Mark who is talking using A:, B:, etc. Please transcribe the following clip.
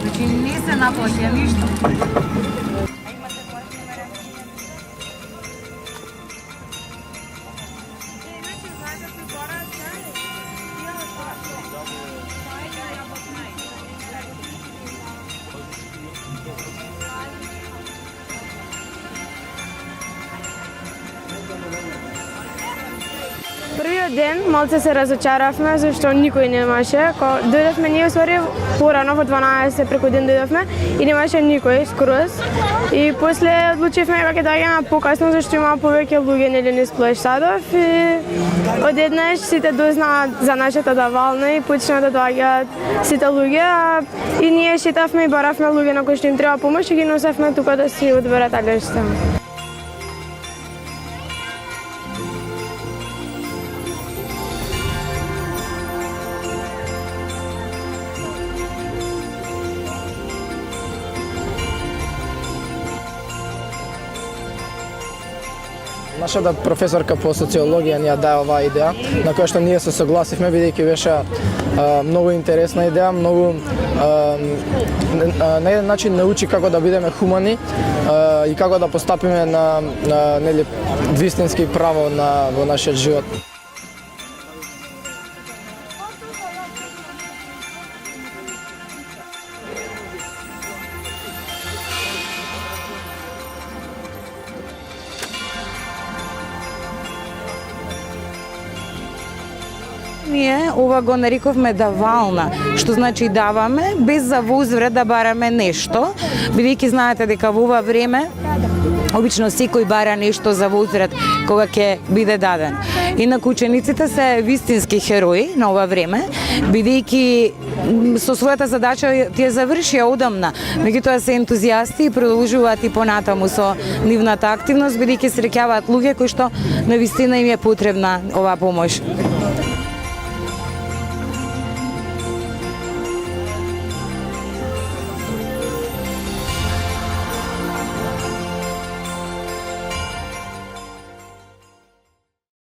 A: Значи не се наплатија ништо.
B: Првиот ден малце се разочаравме зашто никој немаше. Дојдовме ние усвари порано во 12 преку ден дојдовме и немаше никој скроз. И после одлучивме дека ќе доаѓаме покасно зашто има повеќе луѓе нели низ Плош Садов и одеднаш сите дознаат за нашата давална и почна да доаѓаат сите луѓе, и ние шетавме и баравме луѓе на кои што им треба помош и ги носевме тука да си одберат алешта.
C: Нашата професорка по социологија ни ја даде оваа идеја, на која што ние се согласивме, бидејќи беше многу интересна идеја, многу на еден начин научи како да бидеме хумани и како да постапиме на нели вистински право во нашиот живот.
A: Ние ова го нарековме давална, што значи даваме без за возврат да бараме нешто, бидејќи знаете дека во ова време обично секој бара нешто за возврат кога ќе биде даден. Инаку учениците се вистински херои на ова време, бидејќи со својата задача ти ја завршија одамна, меѓутоа се ентузијасти и продолжуваат и понатаму со нивната активност, бидејќи среќаваат луѓе кои што навистина им е потребна оваа помош.